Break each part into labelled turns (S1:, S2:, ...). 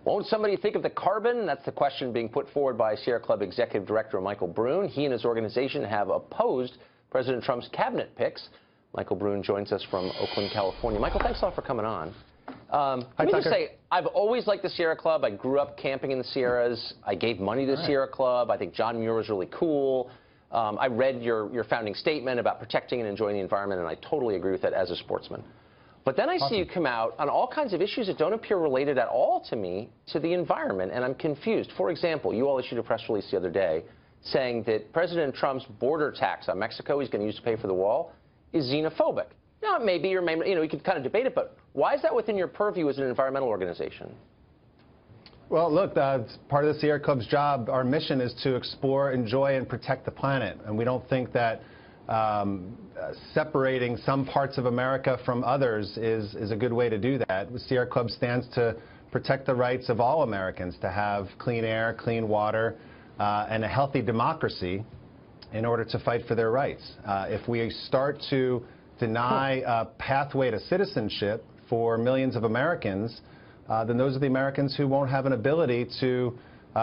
S1: Won't somebody think of the carbon? That's the question being put forward by Sierra Club Executive Director Michael Brune. He and his organization have opposed President Trump's cabinet picks. Michael Brune joins us from Oakland, California. Michael, thanks a lot for coming on. Let me just say, I've always liked the Sierra Club. I grew up camping in the Sierras. I gave money to the Sierra Club. I think John Muir was really cool. I read your founding statement about protecting and enjoying the environment, and I totally agree with that as a sportsman. But then I see you come out on all kinds of issues that don't appear related at all to me to the environment, and I'm confused. For example, you all issued a press release the other day saying that President Trump's border tax on Mexico he's going to use to pay for the wall is xenophobic. Now, it may be or may, we could kind of debate it, but why is that within your purview as an environmental organization?
S2: Well, look, that's part of the Sierra Club's job. Our mission is to explore, enjoy, and protect the planet. And we don't think that separating some parts of America from others is a good way to do that. The Sierra Club stands to protect the rights of all Americans to have clean air, clean water, and a healthy democracy in order to fight for their rights. If we start to deny a pathway to citizenship for millions of Americans, then those are the Americans who won't have an ability to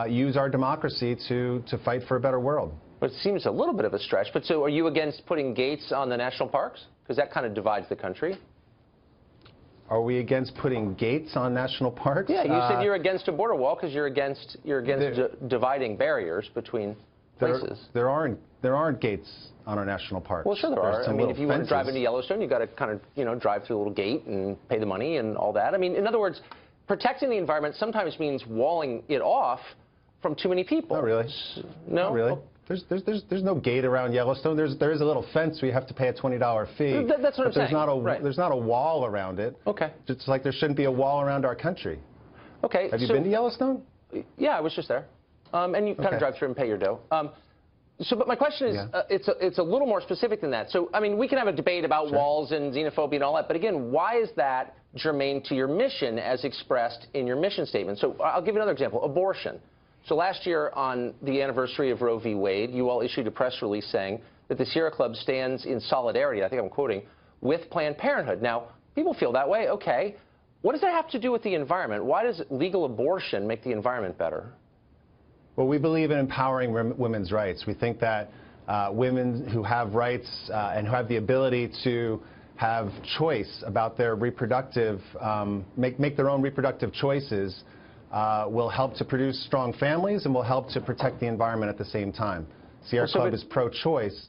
S2: use our democracy to fight for a better world.
S1: But it seems a little bit of a stretch. But so are you against putting gates on the national parks? Because that kind of divides the country.
S2: Are we against putting gates on national parks?
S1: Yeah, you said you're against a border wall because you're against dividing barriers between places.
S2: There aren't gates on our national parks.
S1: Well, sure there are. I mean, if you want to drive into Yellowstone, you've got to kind of, drive through a little gate and pay the money and all that. I mean, in other words, protecting the environment sometimes means walling it off from too many people.
S2: Not really.
S1: No?
S2: Not really. There's no gate around Yellowstone. There is a little fence where you have to pay a $20 fee.
S1: That's what I'm saying.
S2: There's not a wall around it.
S1: Okay.
S2: Just like there shouldn't be a wall around our country.
S1: Okay.
S2: Have you been to Yellowstone?
S1: Yeah, I was just there. And you kind of drive through and pay your dough. But my question is, it's a little more specific than that. So, I mean, we can have a debate about walls and xenophobia and all that, but again, why is that germane to your mission as expressed in your mission statement? So I'll give you another example, abortion. So last year on the anniversary of Roe v. Wade, you all issued a press release saying that the Sierra Club stands in solidarity, I think I'm quoting, with Planned Parenthood. Now, people feel that way, okay. What does that have to do with the environment? Why does legal abortion make the environment better?
S2: Well, we believe in empowering women's rights. We think that women who have rights and who have the ability to have choice about their reproductive, make their own reproductive choices will help to produce strong families and will help to protect the environment at the same time. Sierra Club is pro-choice.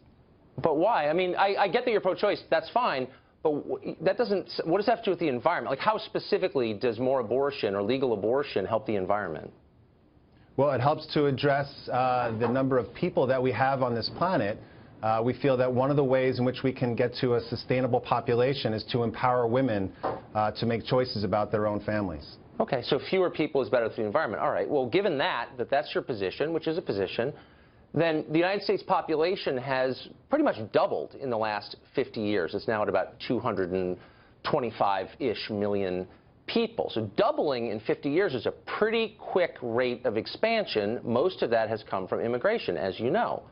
S1: But why? I mean, I get that you're pro-choice. That's fine. But that doesn't, what does that have to do with the environment? Like, how specifically does more abortion or legal abortion help the environment?
S2: Well, it helps to address the number of people that we have on this planet. We feel that one of the ways in which we can get to a sustainable population is to empower women to make choices about their own families.
S1: Okay, so fewer people is better for the environment. All right, well, given that's your position, which is a position, then the United States population has pretty much doubled in the last 50 years. It's now at about 225-ish million people. So doubling in 50 years is a pretty quick rate of expansion. Most of that has come from immigration, as you know.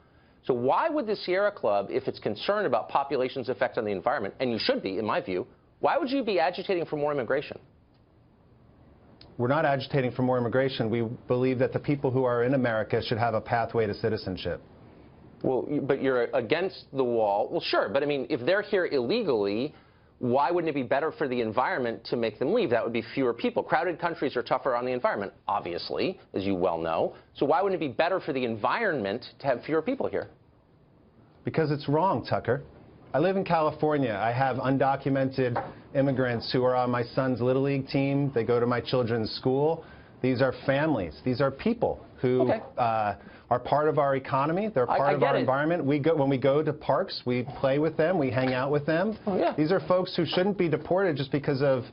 S1: So why would the Sierra Club, if it's concerned about population's effect on the environment, and you should be, in my view, why would you be agitating for more immigration?
S2: We're not agitating for more immigration. We believe that the people who are in America should have a pathway to citizenship.
S1: Well, but you're against the wall. Well, sure, but I mean, if they're here illegally, why wouldn't it be better for the environment to make them leave? That would be fewer people. Crowded countries are tougher on the environment, obviously, as you well know. So why wouldn't it be better for the environment to have fewer people here? Because
S2: it's wrong, Tucker. I live in California. I have undocumented immigrants who are on my son's Little League team. They go to my children's school. These are families. These are people who are part of our economy. They're part of our environment. When we go to parks, we play with them. We hang out with them. These are folks who shouldn't be deported just because of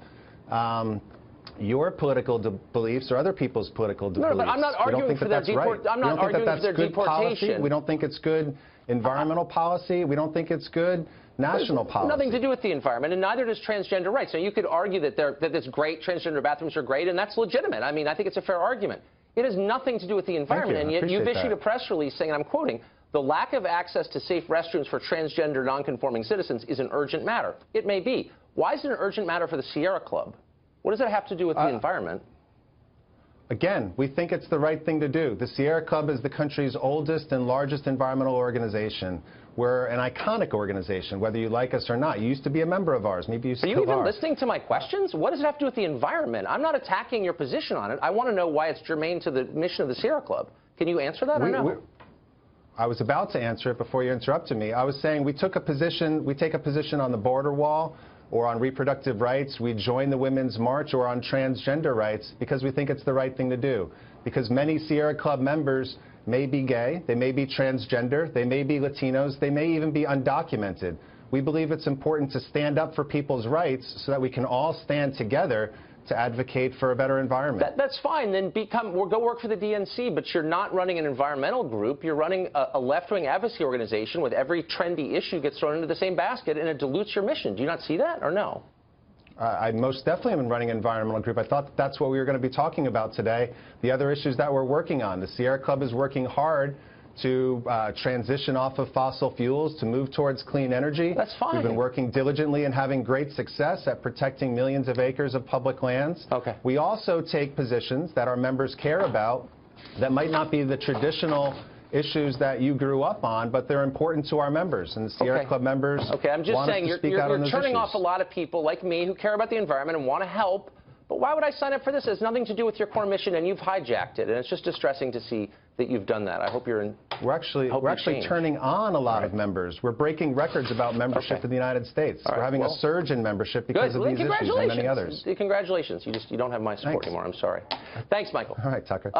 S2: your political beliefs or other people's political beliefs.
S1: No, but I'm not arguing for their deportation. I'm not arguing for their deportation.
S2: We don't think it's good environmental policy. We don't think it's good national policy.
S1: Nothing to do with the environment, and neither does transgender rights. Now, you could argue that it's great, transgender bathrooms are great, and that's legitimate. I mean, I think it's a fair argument. It has nothing to do with the environment, and yet you've issued a press release saying, and I'm quoting, the lack of access to safe restrooms for transgender nonconforming citizens is an urgent matter. It may be. Why is it an urgent matter for the Sierra Club? What does that have to do with the environment?
S2: Again, we think it's the right thing to do. The Sierra Club is the country's oldest and largest environmental organization. We're an iconic organization, whether you like us or not. You used to be a member of ours. Maybe you still are.
S1: Are you even listening to my questions? What does it have to do with the environment? I'm not attacking your position on it. I want to know why it's germane to the mission of the Sierra Club. Can you answer that or no?
S2: I was about to answer it before you interrupted me. I was saying we take a position on the border wall or on reproductive rights. We join the Women's March or on transgender rights because we think it's the right thing to do. Because many Sierra Club members may be gay, they may be transgender, they may be Latinos, they may even be undocumented. We believe it's important to stand up for people's rights so that we can all stand together to advocate for a better environment.
S1: That's fine. Then go work for the DNC, but you're not running an environmental group. You're running a left-wing advocacy organization with every trendy issue gets thrown into the same basket, and it dilutes your mission. Do you not see that, or no?
S2: I most definitely am running an environmental group. I thought that's what we were going to be talking about today. The other issues that we're working on. The Sierra Club is working hard to transition off of fossil fuels, to move towards clean energy.
S1: That's fine.
S2: We've been working diligently and having great success at protecting millions of acres of public lands.
S1: Okay.
S2: We also take positions that our members care about that might not be the traditional issues that you grew up on, but they're important to our members, and the Sierra Club members
S1: I'm just saying you're turning off a
S2: issues.
S1: lot of people like me who care about the environment and want to help, but why would I sign up for this? It has nothing to do with your core mission, and you've hijacked it, and it's just distressing to see that you've done that. I hope you're in.
S2: We're actually turning on a lot of members. We're breaking records about membership in the United States. We're having a surge in membership because of these issues and many others.
S1: Congratulations. You don't have my support anymore. I'm sorry. Thanks, Michael.
S2: All right, Tucker.